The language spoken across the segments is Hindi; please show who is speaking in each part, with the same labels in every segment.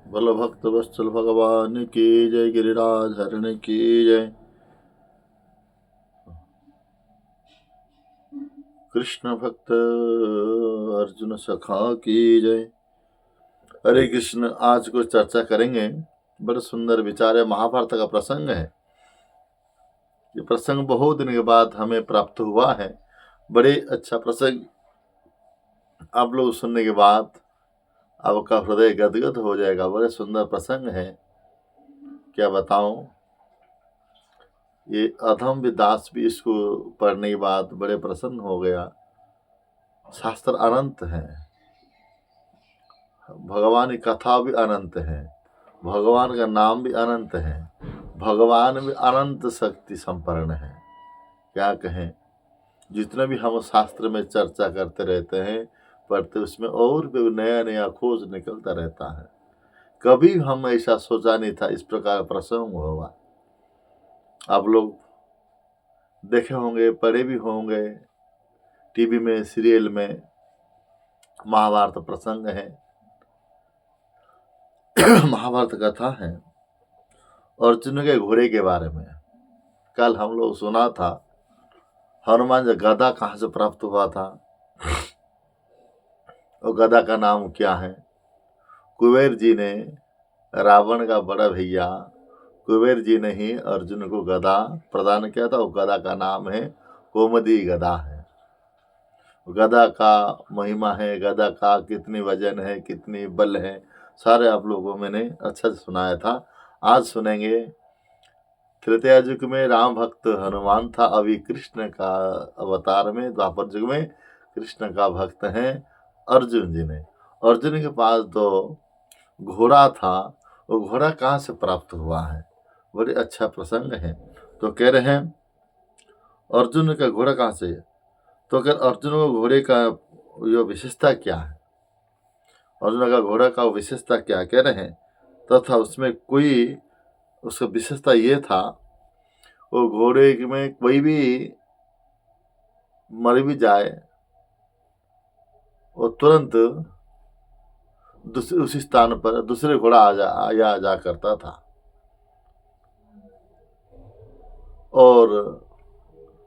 Speaker 1: बोलो भक्त वत्सल भगवान की जय, गिरिराज हरण की जय। कृष्ण भक्त अर्जुन सखा की जय। हरे कृष्ण। आज कुछ चर्चा करेंगे। बड़े सुंदर विचार है, महाभारत का प्रसंग है। ये प्रसंग बहुत दिन के बाद हमें प्राप्त हुआ है। बड़े अच्छा प्रसंग। आप लोग सुनने के बाद आपका हृदय गदगद हो जाएगा। बड़े सुंदर प्रसंग है, क्या बताऊं। ये अधम विदास भी इसको पढ़ने के बाद बड़े प्रसन्न हो गया। शास्त्र अनंत है, भगवान की कथा भी अनंत है, भगवान का नाम भी अनंत है, भगवान भी अनंत शक्ति संपन्न है। क्या कहें, जितना भी हम शास्त्र में चर्चा करते रहते हैं, पढ़ते, उसमें और भी नया नया खोज निकलता रहता है। कभी हम ऐसा सोचा नहीं था इस प्रकार प्रसंग होगा। आप लोग देखे होंगे, पढ़े भी होंगे, टीवी में, सीरियल में महाभारत प्रसंग है, महाभारत कथा है। अर्जुन के घोड़े के बारे में कल हम लोग सुना था। हनुमान जी गदा कहाँ से प्राप्त हुआ था, और गदा का नाम क्या है। कुबेर जी ने, रावण का बड़ा भैया कुबेर जी ने ही अर्जुन को गदा प्रदान किया था। वो गदा का नाम है कोमदी गदा है। गदा का महिमा है, गदा का कितनी वजन है, कितनी बल है, सारे आप लोगों को मैंने अच्छा से सुनाया था। आज सुनेंगे। त्रेता युग में राम भक्त हनुमान था, अभी कृष्ण का अवतार में द्वापर युग में कृष्ण का भक्त है अर्जुन जी ने। अर्जुन के पास तो घोड़ा था, वो घोड़ा कहाँ से प्राप्त हुआ है, बड़े अच्छा प्रसंग है। तो कह रहे हैं अर्जुन का घोड़ा कहाँ से, तो अगर अर्जुन को घोड़े का यो विशेषता क्या है, अर्जुन का घोड़ा का विशेषता क्या कह रहे हैं, तथा उसमें कोई उसका विशेषता ये था, वो घोड़े में कोई भी मर भी जाए वो तुरंत उसी स्थान पर दूसरे घोड़ा आ जा करता था। और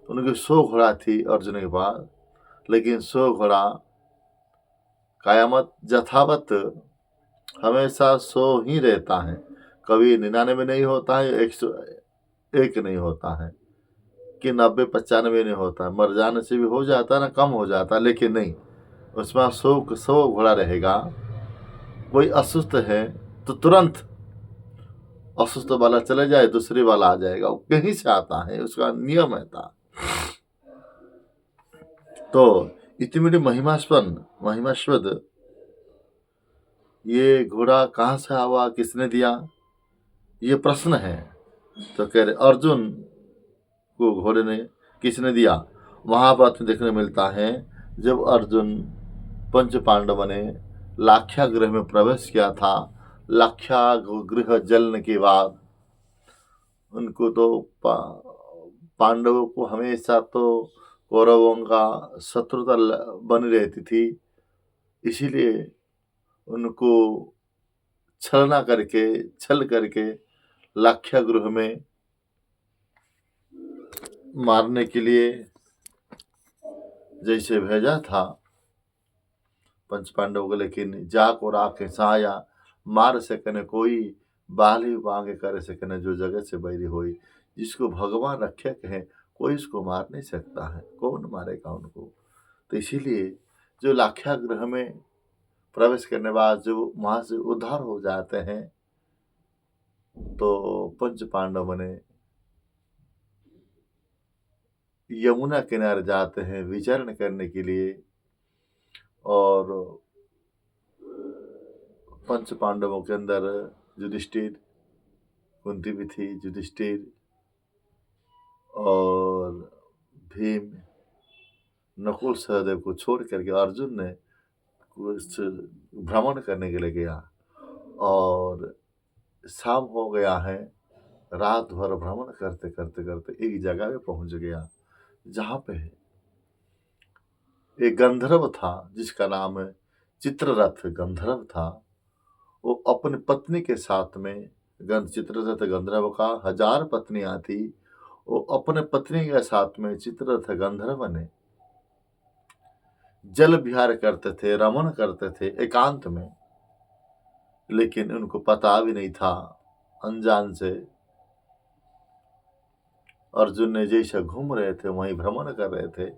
Speaker 1: उनकी 100 घोड़ा थी अर्जुन के पास, लेकिन 100 घोड़ा कयामत यथावत हमेशा 100 ही रहता है। कभी 99 नहीं होता है, 101 नहीं होता है, कि 90-95 नहीं होता है। मर जाने से भी हो जाता है ना, कम हो जाता है, लेकिन नहीं, उसमें 100 घोड़ा रहेगा। कोई असुस्थ है तो तुरंत असुस्थ वाला चले जाए, दूसरे वाला आ जाएगा, वो कहीं से आता है, उसका नियम है था। तो इतनी बड़ी महिमास्पद ये घोड़ा कहाँ से आवा, किसने दिया, ये प्रश्न है। तो कह रहे अर्जुन को घोड़े ने किसने दिया। महाभारत में देखने मिलता है, जब अर्जुन पंच पांडव ने लाख्या गृह में प्रवेश किया था, लाख्या गृह जलने के बाद उनको तो पांडवों को हमेशा तो कौरवों का शत्रुता बनी रहती थी। इसीलिए उनको छल करके लाख्या गृह में मारने के लिए जैसे भेजा था पंच पांडव को, लेकिन जाक और आके सहाया मार सकने कोई बाली मांगे करे सकने, जो जगत से बैरी होई। जिसको भगवान रक्षक है, कोई उसको मार नहीं सकता है, कौन मारेगा उनको। तो इसीलिए जो लाख्या ग्रह में प्रवेश करने बाद जो वहां से उद्धार हो जाते हैं, तो पंच पांडव ने यमुना किनारे जाते हैं विचरण करने के लिए। और पंच पांडवों के अंदर युधिष्ठिर, कुंती भी थी, युधिष्ठिर और भीम, नकुल सहदेव को छोड़ करके अर्जुन ने कुछ भ्रमण करने के लिए गया। और शाम हो गया है, रात भर भ्रमण करते करते करते एक जगह पे पहुंच गया, जहां पे एक गंधर्व था जिसका नाम चित्ररथ गंधर्व था। वो अपनी पत्नी के साथ में चित्ररथ गंधर्व का 1000 पत्नियां थी, वो अपने पत्नी के साथ में चित्ररथ गंधर्व ने जल विहार करते थे, रमन करते थे एकांत में। लेकिन उनको पता भी नहीं था, अनजान से अर्जुन ने जैसा घूम रहे थे वहीं भ्रमण कर रहे थे,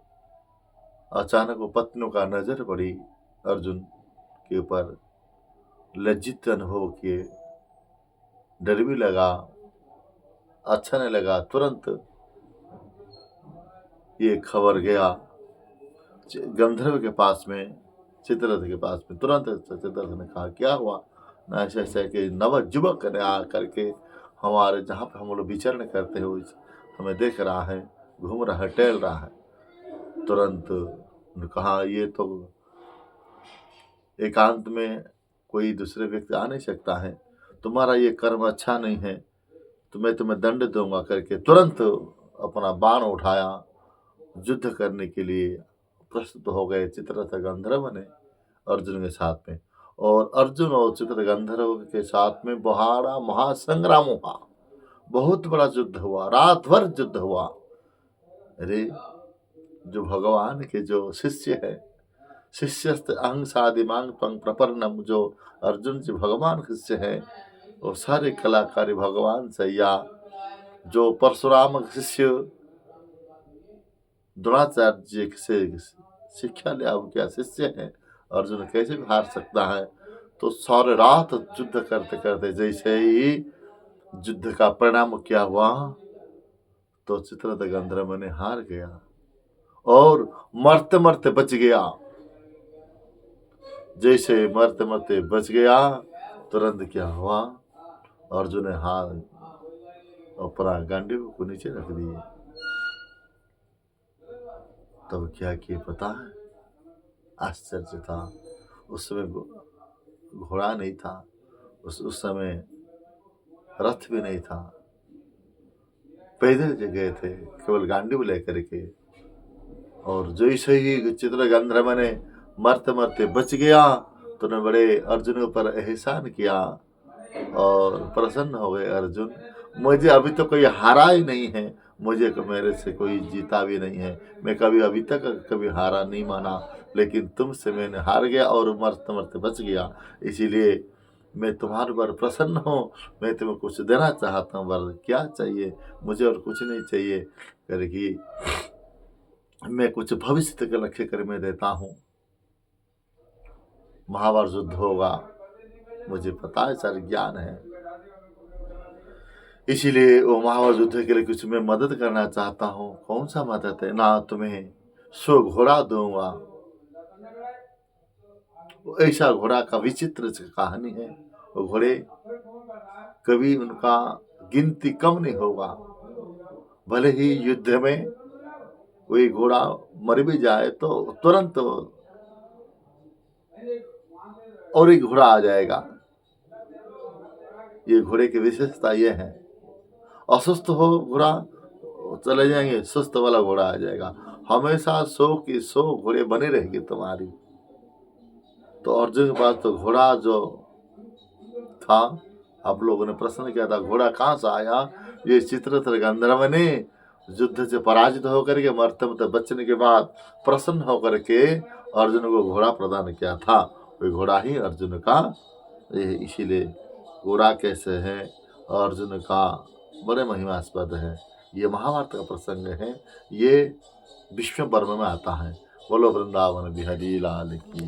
Speaker 1: अचानक वो पत्नियों का नजर पड़ी अर्जुन के ऊपर। लज्जित अनुभव किए, डर भी लगा, अच्छा नहीं लगा। तुरंत ये खबर गया गंधर्व के पास में, चित्ररथ के पास में। तुरंत चित्ररथ ने कहा क्या हुआ ना, ऐसे ऐसे कि नव युवक ने आ करके हमारे जहाँ पे हम लोग विचरण करते हुए हमें देख रहा है, घूम रहा है, टहल रहा है। तुरंत उन्होंने कहा ये तो एकांत में कोई दूसरे व्यक्ति आ नहीं सकता है, तुम्हारा ये कर्म अच्छा नहीं है, तो मैं तुम्हें दंड दूंगा करके तुरंत अपना बाण उठाया, युद्ध करने के लिए प्रस्तुत हो गए चित्ररथ गंधर्व ने अर्जुन के साथ में। और अर्जुन और चित्ररथ गंधर्व के साथ में बड़ा महासंग्राम हुआ, बहुत बड़ा युद्ध हुआ, रात भर युद्ध हुआ। अरे जो भगवान के जो शिष्य है, शिष्यस्त अहं सादिमांग त्वं प्रपन्नम, जो अर्जुन जी भगवान शिष्य हैं, वो सारे कलाकारी भगवान से, या जो परशुराम शिष्य द्रोणाचार्य जी से शिक्षा लिया क्या शिष्य हैं, अर्जुन कैसे भी हार सकता है। तो सारे रात युद्ध करते करते जैसे ही युद्ध का परिणाम क्या हुआ, तो चित्ररथ गंधर्व ने हार गया और मरते मरते बच गया। जैसे मरते मरते बच गया, तुरंत क्या हुआ, अर्जुन ने हाथ अपना गांडीव को नीचे रख दिए। तब क्या किए पता है, आश्चर्य था। उस समय घोड़ा नहीं था, उस समय रथ भी नहीं था, पैदल गए थे केवल गांडीव लेकर के। और जैसे ही चित्ररथ गंधर्व ने मरते मरते बच गया, तो ने बड़े अर्जुन के ऊपर एहसान किया और प्रसन्न हो गए। अर्जुन, मुझे अभी तो कोई हारा ही नहीं है, मुझे मेरे से कोई जीता भी नहीं है, मैं कभी अभी तक कभी हारा नहीं माना, लेकिन तुमसे मैंने हार गया और मरते मरते बच गया, इसीलिए मैं तुम्हारे पर प्रसन्न हूँ। मैं तुम्हें कुछ देना चाहता हूँ, वर क्या चाहिए, मुझे और कुछ नहीं चाहिए करके मैं कुछ भविष्य के लक्ष्य कर मैं देता हूँ। महाभारत युद्ध होगा, मुझे पता है, सारे ज्ञान है, इसीलिए वो महाभारत युद्ध के लिए कुछ मैं मदद करना चाहता हूँ। कौन सा मदद है ना, तुम्हें 100 घोड़ा दूंगा। वो ऐसा घोड़ा का विचित्र कहानी है, वो घोड़े कभी उनका गिनती कम नहीं होगा। भले ही युद्ध में कोई घोड़ा मर भी जाए तो तुरंत और एक घोड़ा आ जाएगा। ये घोड़े की विशेषता ये है, अस्वस्थ हो घोड़ा चले जाएंगे, सुस्त वाला घोड़ा आ जाएगा। हमेशा 100 की 100 घोड़े बने रहेंगे तुम्हारी। तो अर्जुन के पास तो घोड़ा जो था, आप लोगों ने प्रश्न किया था घोड़ा कहाँ से आया, ये चित्ररथ गंधर्व ने युद्ध से पराजित होकर के मरते मरते बचने के बाद प्रसन्न होकर के अर्जुन को घोड़ा प्रदान किया था। वही घोड़ा ही अर्जुन का, इसीलिए घोड़ा कैसे है अर्जुन का बड़े महिमास्पद है। ये महाभारत का प्रसंग है, ये विष्णु पर्व में आता है। बोलो वृंदावन बिहारी लाल की।